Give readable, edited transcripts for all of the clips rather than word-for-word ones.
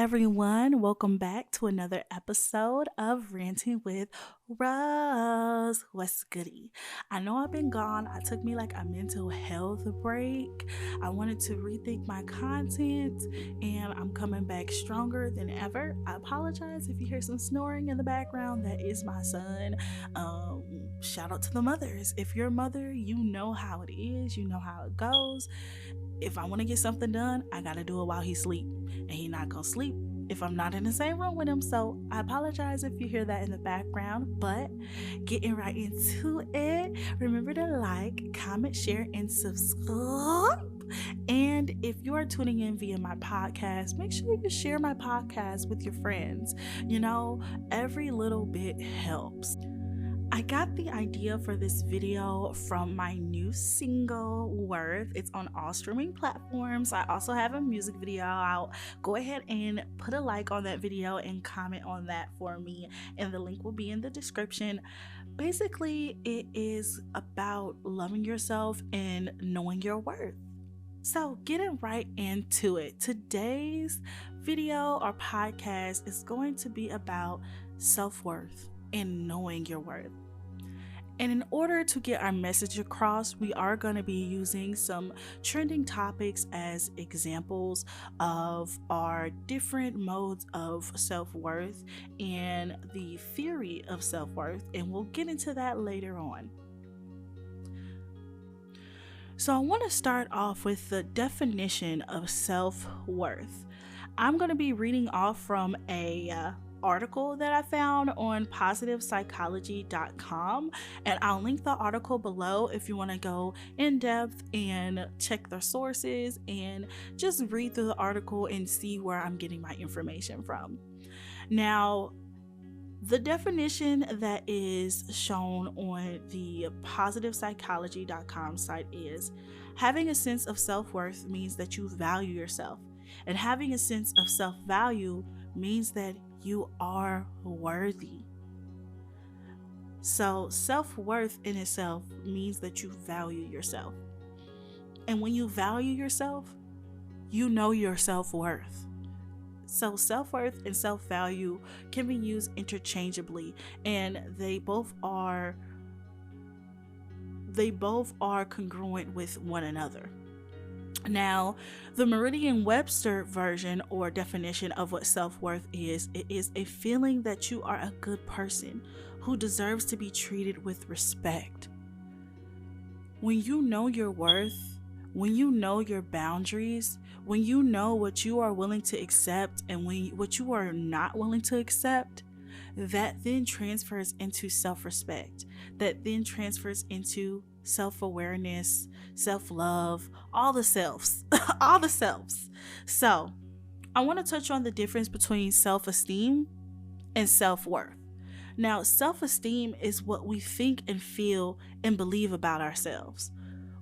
everyone. Welcome back to another episode of Ranting with Rosze. What's goody? I know I've been gone. I took me like a mental health break. I wanted to rethink my content and I'm coming back stronger than ever. I apologize if you hear some snoring in the background. That is my son. Shout out to the mothers. If you're a mother, you know how it is. You know how it goes. If I want to get something done, I gotta do it while he's asleep, and he's not gonna sleep if I'm not in the same room with him. So I apologize if you hear that in the background, but getting right into it, remember to like, comment, share, and subscribe. And if you are tuning in via my podcast, make sure you share my podcast with your friends. Every little bit helps. I got the idea for this video from my new single, Worth. It's on all streaming platforms. I also have a music video out. Go ahead and put a like on that video and comment on that for me, and the link will be in the description. Basically, it is about loving yourself and knowing your worth. So getting right into it, today's video or podcast is going to be about self-worth and knowing your worth. And in order to get our message across, we are going to be using some trending topics as examples of our different modes of self-worth and the theory of self-worth, and we'll get into that later on. So I want to start off with the definition of self-worth. I'm going to be reading off from a article that I found on positivepsychology.com, and I'll link the article below if you want to go in depth and check their sources and just read through the article and see where I'm getting my information from. Now, the definition that is shown on the positivepsychology.com site is: having a sense of self-worth means that you value yourself, and having a sense of self-value means that you are worthy. So self-worth in itself means that you value yourself. And when you value yourself, you know your self-worth. So self-worth and self-value can be used interchangeably, and they both are congruent with one another. Now, the Merriam-Webster version or definition of what self-worth is, it is a feeling that you are a good person who deserves to be treated with respect. When you know your worth, when you know your boundaries, when you know what you are willing to accept and what you are not willing to accept, that then transfers into self-respect. That then transfers into self-awareness, self-love, all the selves, all the selves. So I want to touch on the difference between self-esteem and self-worth. Now, self-esteem is what we think and feel and believe about ourselves,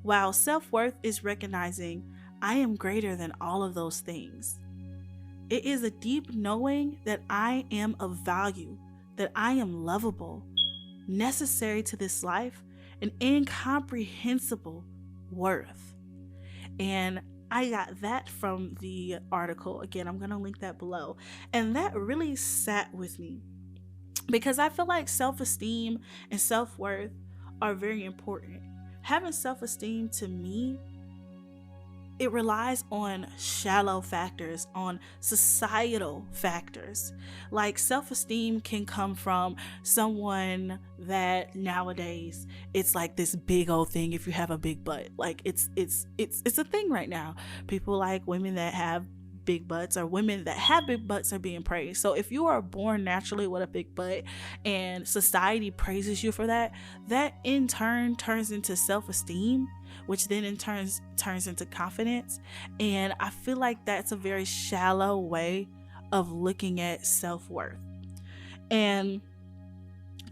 while self-worth is recognizing I am greater than all of those things. It is a deep knowing that I am of value, that I am lovable, necessary to this life, an incomprehensible worth. And I got that from the article. Again, I'm going to link that below. And that really sat with me because I feel like self-esteem and self-worth are very important. Having self-esteem, to me, it relies on shallow factors, on societal factors. Like self-esteem can come from someone that nowadays it's like this big old thing if you have a big butt. Like it's a thing right now. People like women that have big butts, or women that have big butts are being praised. So if you are born naturally with a big butt and society praises you for that, that in turn turns into self-esteem, which then in turns into confidence. And I feel like that's a very shallow way of looking at self-worth. And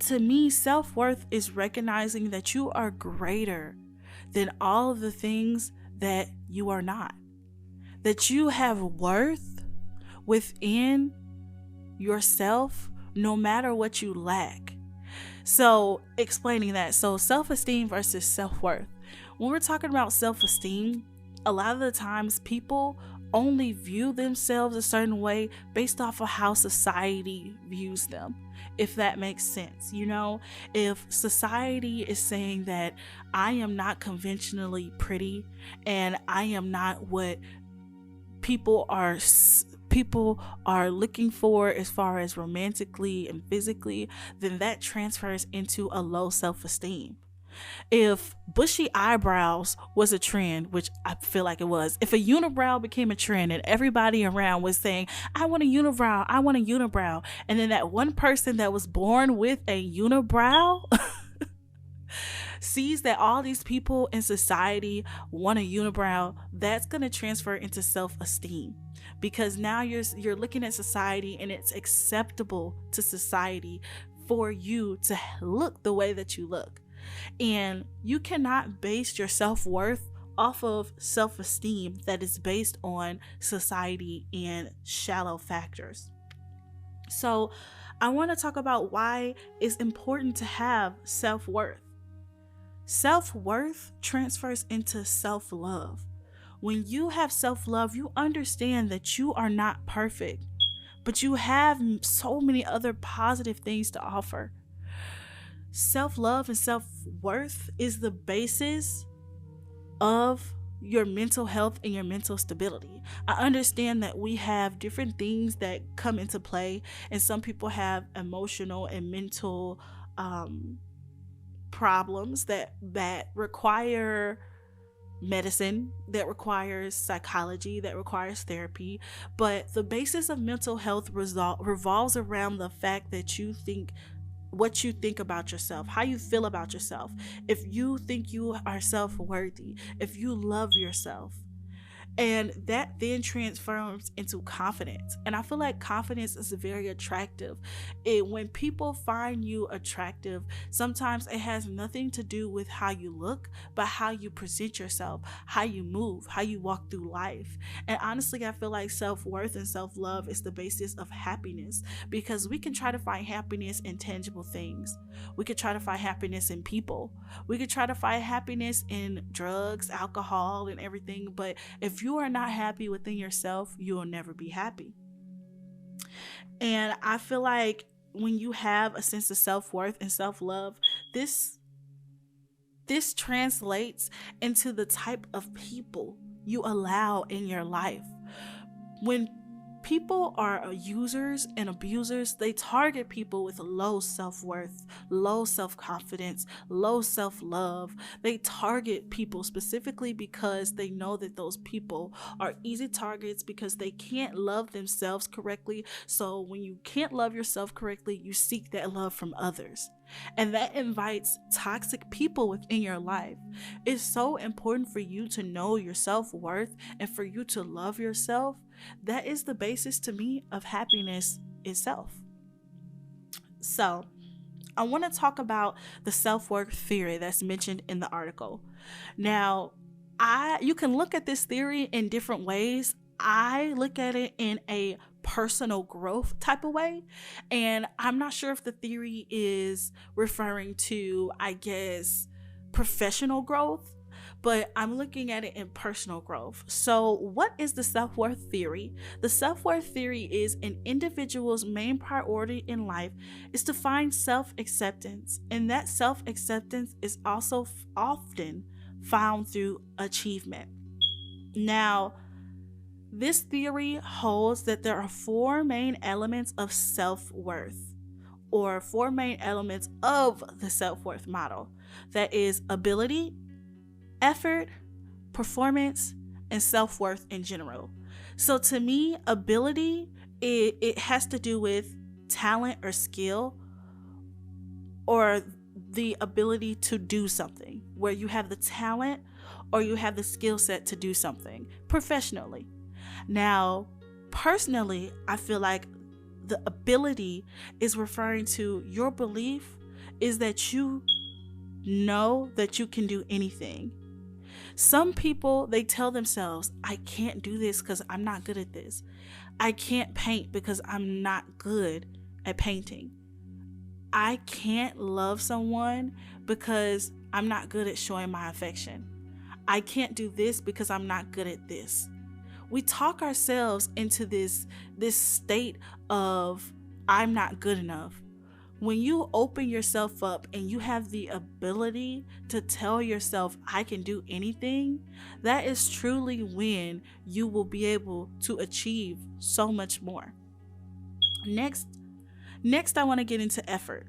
to me, self-worth is recognizing that you are greater than all of the things that you are not. That you have worth within yourself no matter what you lack. So explaining that, so self-esteem versus self-worth. When we're talking about self-esteem, a lot of the times people only view themselves a certain way based off of how society views them, if that makes sense. If society is saying that I am not conventionally pretty and I am not what people are people are looking for as far as romantically and physically, then that transfers into a low self-esteem. If bushy eyebrows was a trend, which I feel like it was, if a unibrow became a trend and everybody around was saying, I want a unibrow, I want a unibrow, and then that one person that was born with a unibrow sees that all these people in society want a unibrow, that's going to transfer into self-esteem, because now you're looking at society and it's acceptable to society for you to look the way that you look. And you cannot base your self-worth off of self-esteem that is based on society and shallow factors. So I want to talk about why it's important to have self-worth. Self-worth transfers into self-love. When you have self-love, you understand that you are not perfect, but you have so many other positive things to offer. Self-love and self-worth is the basis of your mental health and your mental stability. I understand that we have different things that come into play, and some people have emotional and mental problems that require medicine, that requires psychology, that requires therapy. But the basis of mental health revolves around the fact that you think what you think about yourself, how you feel about yourself, if you think you are self-worthy, if you love yourself. And that then transforms into confidence. And I feel like confidence is very attractive. When people find you attractive, sometimes it has nothing to do with how you look, but how you present yourself, how you move, how you walk through life. And honestly, I feel like self-worth and self-love is the basis of happiness, because we can try to find happiness in tangible things. We could try to find happiness in people. We could try to find happiness in drugs, alcohol, and everything. But if you are not happy within yourself, you will never be happy. And I feel like when you have a sense of self-worth and self-love, this translates into the type of people you allow in your life. When people are users and abusers, they target people with low self-worth, low self-confidence, low self-love. They target people specifically because they know that those people are easy targets, because they can't love themselves correctly. So when you can't love yourself correctly, you seek that love from others. And that invites toxic people within your life. It's so important for you to know your self-worth and for you to love yourself. That is the basis, to me, of happiness itself. So I want to talk about the self-worth theory that's mentioned in the article. Now, you can look at this theory in different ways. I look at it in a personal growth type of way, and I'm not sure if the theory is referring to, I guess, professional growth, but I'm looking at it in personal growth. So what is the self-worth theory? The self-worth theory is an individual's main priority in life is to find self-acceptance, and that self-acceptance is also often found through achievement. Now, this theory holds that there are four main elements of self-worth, or four main elements of the self-worth model. That is ability, effort, performance, and self-worth in general. So to me, ability, it has to do with talent or skill, or the ability to do something, where you have the talent or you have the skill set to do something professionally. Now, personally, I feel like the ability is referring to your belief is that you know that you can do anything. Some people, they tell themselves, I can't do this because I'm not good at this. I can't paint because I'm not good at painting. I can't love someone because I'm not good at showing my affection. I can't do this because I'm not good at this. we talk ourselves into this state of I'm not good enough. When you open yourself up and you have the ability to tell yourself I can do anything, that is truly when you will be able to achieve so much more. Next I want to get into effort.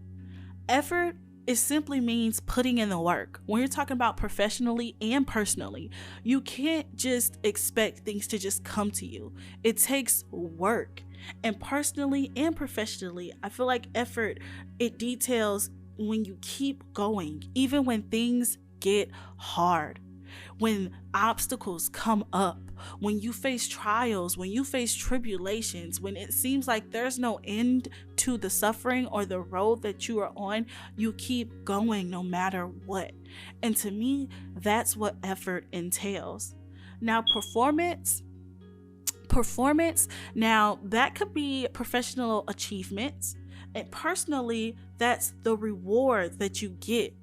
Effort, it simply means putting in the work. When you're talking about professionally and personally, you can't just expect things to just come to you. It takes work. And personally and professionally, I feel like effort, it details when you keep going, even when things get hard, when obstacles come up, when you face trials, when you face tribulations, when it seems like there's no end to the suffering or the road that you are on, you keep going no matter what. And to me, that's what effort entails. Now, performance, now that could be professional achievements, and personally, that's the reward that you get,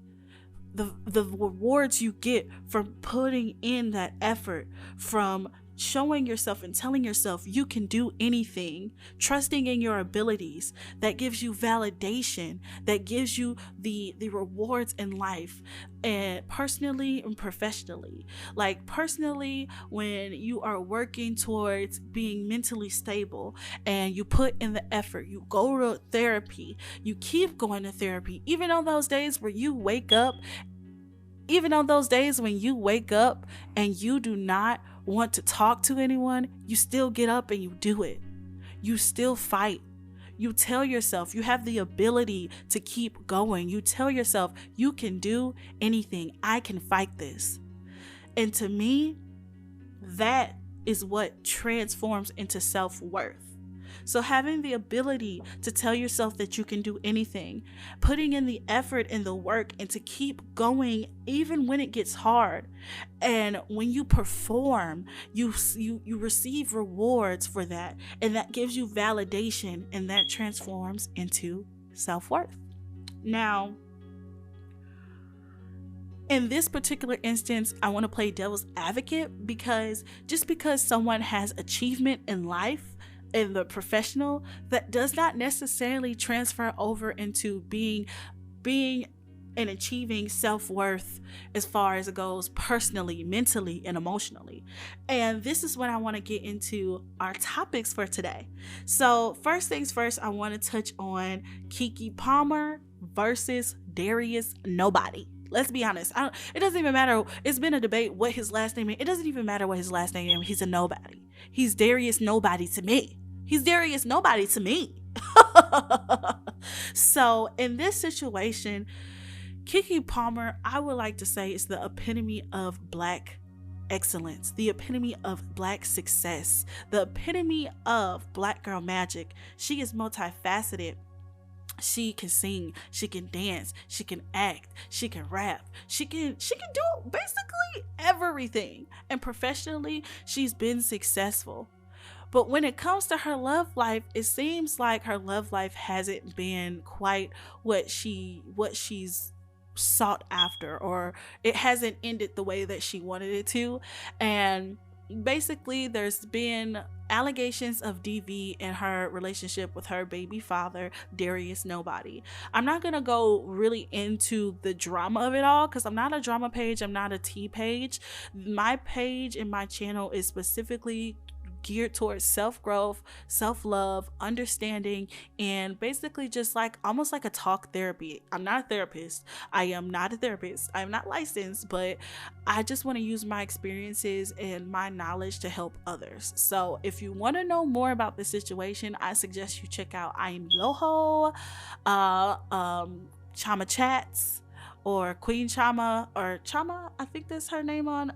the rewards you get from putting in that effort, from showing yourself and telling yourself you can do anything, trusting in your abilities. That gives you validation, that gives you the rewards in life, and personally and professionally. Like personally, when you are working towards being mentally stable and you put in the effort, you go to therapy, you keep going to therapy, even on those days where you wake up, even on those days when you wake up and you do not want to talk to anyone, you still get up and you do it. You still fight. You tell yourself you have the ability to keep going. You tell yourself you can do anything. I can fight this. And to me, that is what transforms into self-worth. So having the ability to tell yourself that you can do anything, putting in the effort and the work, and to keep going even when it gets hard. And when you perform, you receive rewards for that, and that gives you validation, and that transforms into self-worth. Now, in this particular instance, I want to play devil's advocate, because just because someone has achievement in life, in the professional, that does not necessarily transfer over into being and achieving self-worth as far as it goes personally, mentally, and emotionally. And this is when I want to get into our topics for today. So first things first, I want to touch on Kiki Palmer versus Darius Nobody. Let's be honest. It doesn't even matter. It's been a debate what his last name is. It doesn't even matter what his last name is. He's a nobody. He's Darius Nobody to me. He's Darius Nobody to me. So in this situation, Kiki Palmer, I would like to say, is the epitome of Black excellence, the epitome of Black success, the epitome of Black girl magic. She is multifaceted. She can sing, she can dance, she can act, she can rap, she can do basically everything. And professionally, she's been successful. But when it comes to her love life, it seems like her love life hasn't been quite what she's sought after, or it hasn't ended the way that she wanted it to. And basically, there's been allegations of DV in her relationship with her baby father, Darius Nobody. I'm not gonna go really into the drama of it all, because I'm not a drama page, I'm not a tea page. My page and my channel is specifically geared towards self-growth, self-love, understanding, and basically just like almost like a talk therapy. I'm not a therapist. I am not a therapist. I'm not licensed, but I just want to use my experiences and my knowledge to help others. So if you want to know more about this situation, I suggest you check out I Am Yoho, Chama Chats, or Queen Chama, or Chama, I think that's her name on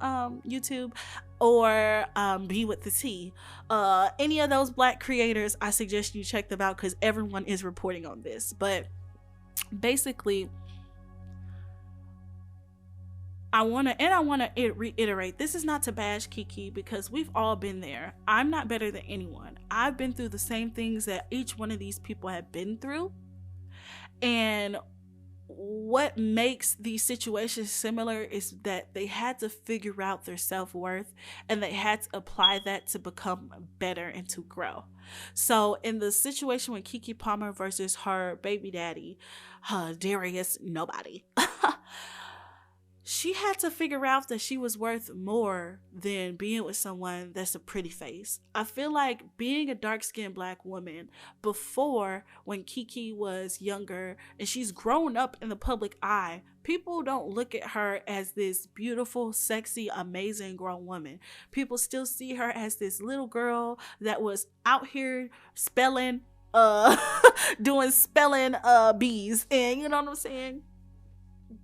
YouTube, or Be With The T. Any of those Black creators, I suggest you check them out, because everyone is reporting on this. But basically, I want to reiterate, this is not to bash Kiki, because we've all been there. I'm not better than anyone. I've been through the same things that each one of these people have been through. And what makes these situations similar is that they had to figure out their self-worth, and they had to apply that to become better and to grow. So in the situation with Kiki Palmer versus her baby daddy, Darius, nobody. She had to figure out that she was worth more than being with someone that's a pretty face. I feel like being a dark-skinned black woman before, when Kiki was younger and she's grown up in the public eye, people don't look at her as this beautiful, sexy, amazing grown woman. People still see her as this little girl that was out here spelling, doing spelling bees, and you know what I'm saying?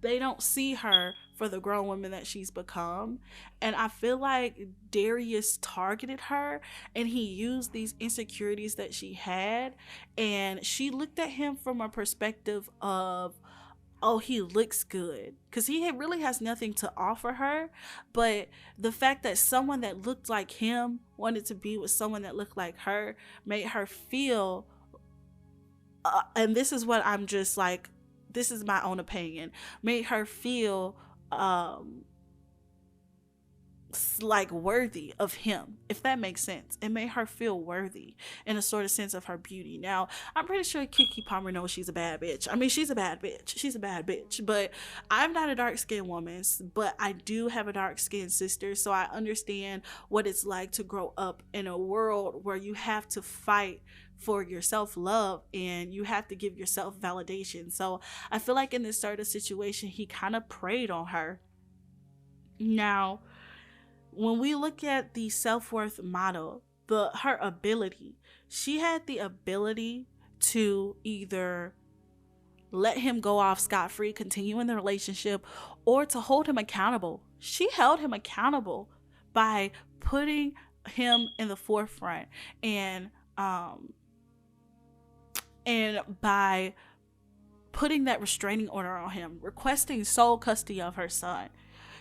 They don't see her for the grown woman that she's become. And I feel like Darius targeted her, and he used these insecurities that she had, and she looked at him from a perspective of, oh, he looks good, because he really has nothing to offer her. But the fact that someone that looked like him wanted to be with someone that looked like her made her feel, and this is what I'm just like, this is my own opinion, made her feel like worthy of him, if that makes sense. It made her feel worthy in a sort of sense of her beauty. Now, I'm pretty sure Kiki Palmer knows she's a bad bitch. I mean, she's a bad bitch. She's a bad bitch. But I'm not a dark-skinned woman, but I do have a dark-skinned sister, so I understand what it's like to grow up in a world where you have to fight for your self-love and you have to give yourself validation. So I feel like in this sort of situation, he kind of preyed on her. Now, when we look at the self-worth model, her ability, she had the ability to either let him go off scot-free, continue in the relationship, or to hold him accountable. She held him accountable by putting him in the forefront, and by putting that restraining order on him, requesting sole custody of her son.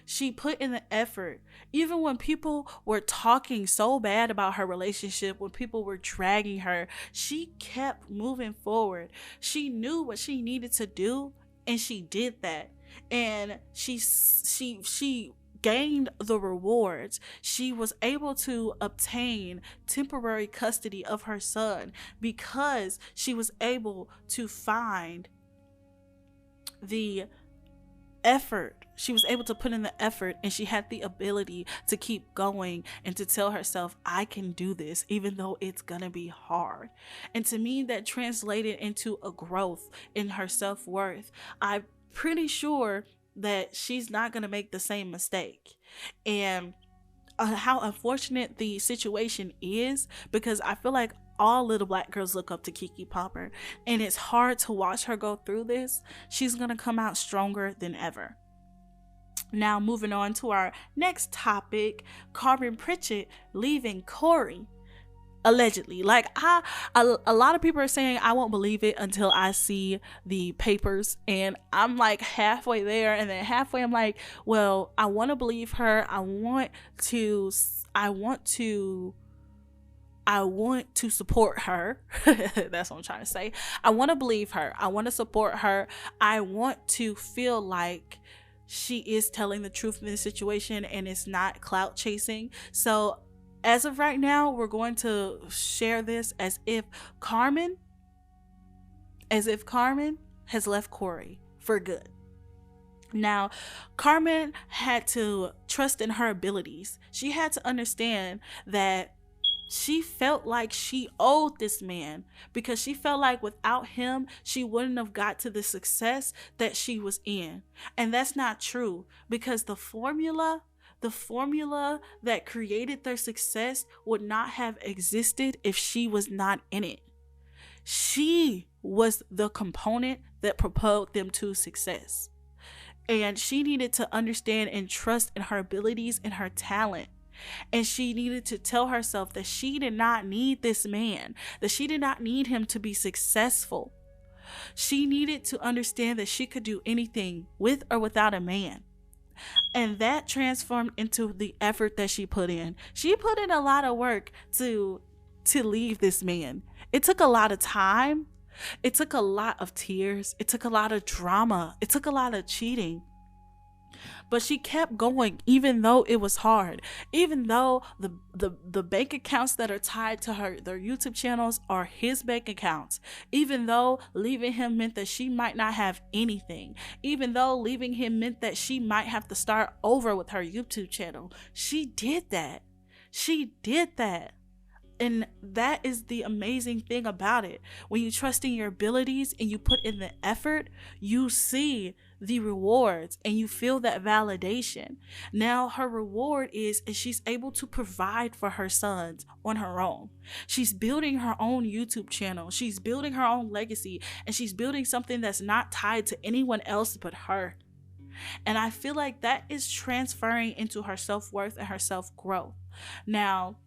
She put in the effort, even when people were talking so bad about her relationship, when people were dragging her, she kept moving forward. She knew what she needed to do, and she did that. And she gained the rewards. She was able to obtain temporary custody of her son because she was able to find the effort. She was able to put in the effort, and she had the ability to keep going and to tell herself, I can do this, even though it's gonna be hard. And to me, that translated into a growth in her self-worth. I'm pretty sure that she's not gonna make the same mistake. And how unfortunate the situation is, because I feel like all little black girls look up to Kiki Palmer, and it's hard to watch her go through this. She's gonna come out stronger than ever. Now, moving on to our next topic, Carmen Pritchett leaving Cori. Allegedly. Like, a lot of people are saying I won't believe it until I see the papers, and I'm like halfway there, and then halfway I'm like, well, I want to believe her. I want to support her. That's what I'm trying to say. I want to believe her. I want to support her. I want to feel like she is telling the truth in this situation and it's not clout chasing. So as of right now, we're going to share this as if Carmen has left Cori for good. Now, Carmen had to trust in her abilities. She had to understand that she felt like she owed this man, because she felt like without him, she wouldn't have got to the success that she was in. And that's not true, because the formula that created their success would not have existed if she was not in it. She was the component that propelled them to success. And she needed to understand and trust in her abilities and her talent. And she needed to tell herself that she did not need this man, that she did not need him to be successful. She needed to understand that she could do anything with or without a man. And that transformed into the effort that she put in. She put in a lot of work to leave this man. It took a lot of time, It took a lot of tears. It took a lot of drama. It took a lot of cheating. But she kept going even though it was hard. Even though the bank accounts that are tied to their YouTube channels are his bank accounts. Even though leaving him meant that she might not have anything. Even though leaving him meant that she might have to start over with her YouTube channel. She did that. She did that. And that is the amazing thing about it. When you trust in your abilities and you put in the effort, you see the rewards and you feel that validation. Now her reward is she's able to provide for her sons on her own. She's building her own YouTube channel. She's building her own legacy, and she's building something that's not tied to anyone else but her. And I feel like that is transferring into her self-worth and her self-growth. Now,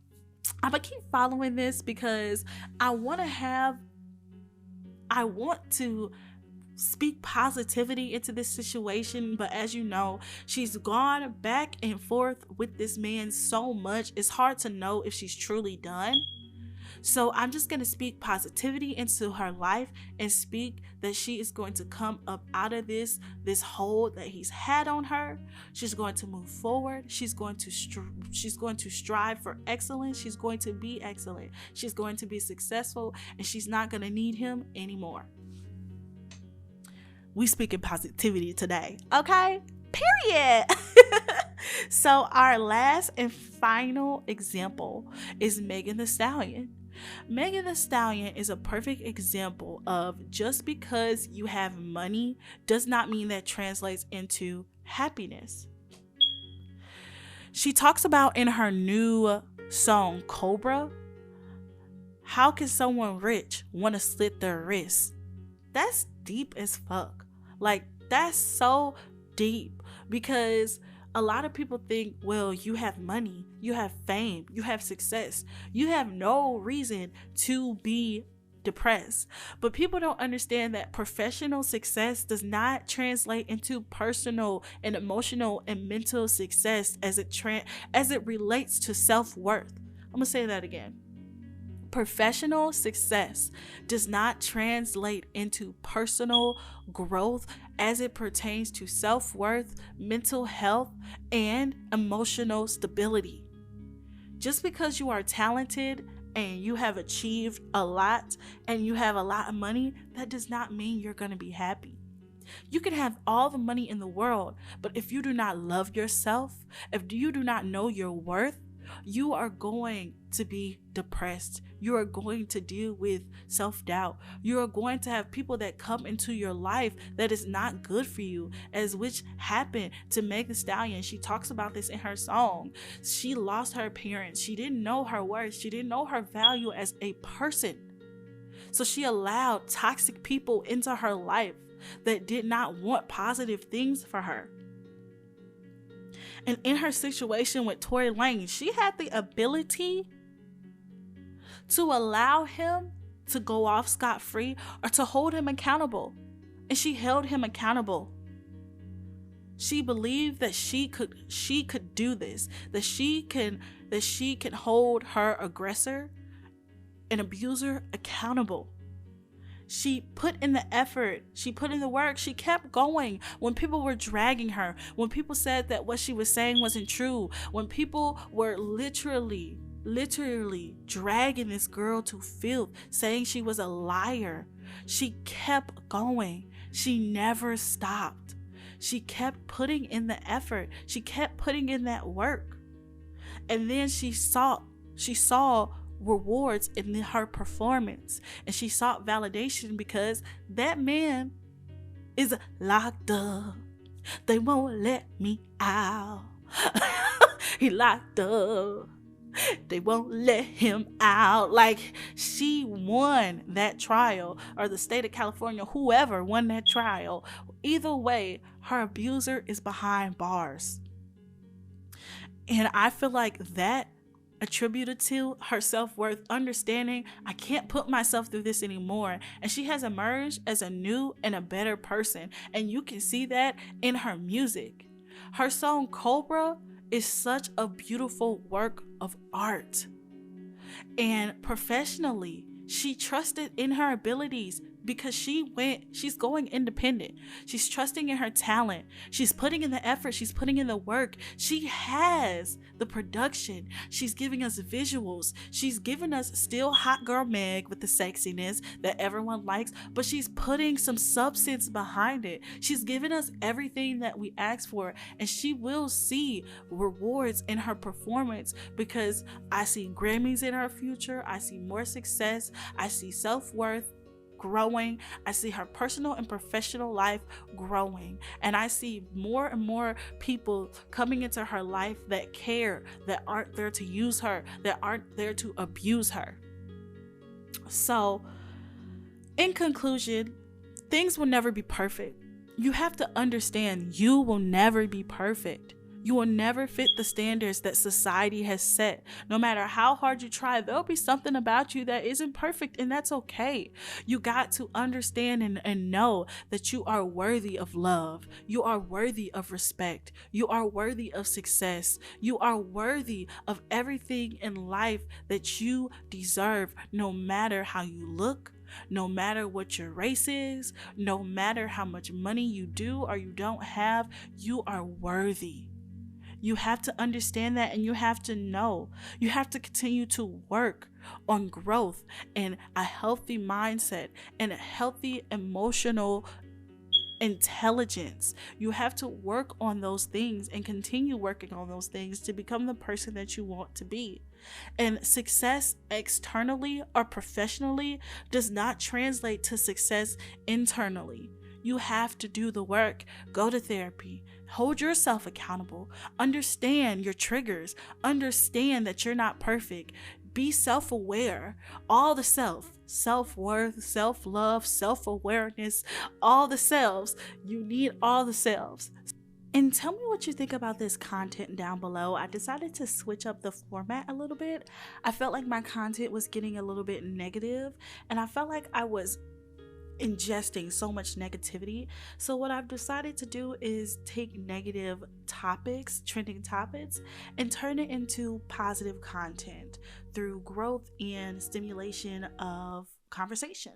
I'm gonna keep following this because I want to speak positivity into this situation. But as you know, she's gone back and forth with this man so much, it's hard to know if she's truly done. So I'm just going to speak positivity into her life and speak that she is going to come up out of this hold that he's had on her. She's going to move forward. She's going to strive for excellence. She's going to be excellent. She's going to be successful, and she's not going to need him anymore. We speaking positivity today, okay? Period. So our last and final example is Megan Thee Stallion. Megan Thee Stallion is a perfect example of just because you have money does not mean that translates into happiness. She talks about in her new song, Cobra, how can someone rich want to slit their wrists? That's deep as fuck. Like, that's so deep, because a lot of people think, well, you have money, you have fame, you have success, you have no reason to be depressed. But people don't understand that professional success does not translate into personal and emotional and mental success as it relates to self-worth. I'm gonna say that again. Professional success does not translate into personal growth as it pertains to self-worth, mental health, and emotional stability. Just because you are talented and you have achieved a lot and you have a lot of money, that does not mean you're going to be happy. You can have all the money in the world, but if you do not love yourself, if you do not know your worth, you are going to be depressed. You are going to deal with self-doubt. You are going to have people that come into your life that is not good for you, as which happened to Megan Thee Stallion. She talks about this in her song. She lost her parents. She didn't know her worth. She didn't know her value as a person. So she allowed toxic people into her life that did not want positive things for her. And in her situation with Tory Lanez, she had the ability to allow him to go off scot-free or to hold him accountable. And she held him accountable. She believed that she could do this, that she can hold her aggressor and abuser accountable. She put in the effort. She put in the work. She kept going when people were dragging her, when people said that what she was saying wasn't true, when people were literally dragging this girl to filth, saying she was a liar. She kept going. She never stopped. She kept putting in the effort. She kept putting in that work. And then she saw rewards in her performance, and she sought validation because that man is locked up. They won't let me out. He locked up. They won't let him out. Like, she won that trial, or the state of California, whoever won that trial. Either way, her abuser is behind bars. And I feel like that attributed to her self-worth, understanding I can't put myself through this anymore, and she has emerged as a new and a better person, and you can see that in her music. Her song Cobra is such a beautiful work of art, and professionally she trusted in her abilities because she's going independent. She's trusting in her talent. She's putting in the effort. She's putting in the work. She has the production. She's giving us visuals. She's giving us still hot girl Meg with the sexiness that everyone likes, but she's putting some substance behind it. She's giving us everything that we ask for, and she will see rewards in her performance, because I see Grammys in her future. I see more success. I see self-worth growing. I see her personal and professional life growing, and I see more and more people coming into her life that care, that aren't there to use her, that aren't there to abuse her. So in conclusion, things will never be perfect. You have to understand you will never be perfect. You will never fit the standards that society has set. No matter how hard you try, there'll be something about you that isn't perfect, and that's okay. You got to understand and know that you are worthy of love. You are worthy of respect. You are worthy of success. You are worthy of everything in life that you deserve, no matter how you look, no matter what your race is, no matter how much money you do or you don't have. You are worthy. You have to understand that, and you have to know. You have to continue to work on growth and a healthy mindset and a healthy emotional intelligence. You have to work on those things and continue working on those things to become the person that you want to be. And success externally or professionally does not translate to success internally. You have to do the work. Go to therapy. Hold yourself accountable. Understand your triggers. Understand that you're not perfect. Be self-aware. All the self-worth, self-love, self-awareness, all the selves. You need all the selves. And tell me what you think about this content down below. I decided to switch up the format a little bit. I felt like my content was getting a little bit negative, and I felt like I was ingesting so much negativity. So what I've decided to do is take negative topics, trending topics, and turn it into positive content through growth and stimulation of conversation.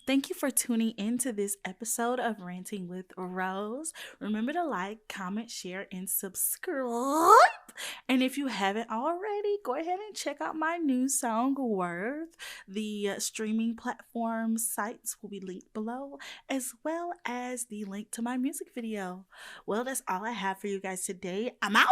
Thank you for tuning into this episode of Ranting with Rosze. Remember to like, comment, share, and subscribe. And if you haven't already, go ahead and check out my new song, Worth. The streaming platform sites will be linked below, as well as the link to my music video. Well, that's all I have for you guys today. I'm out.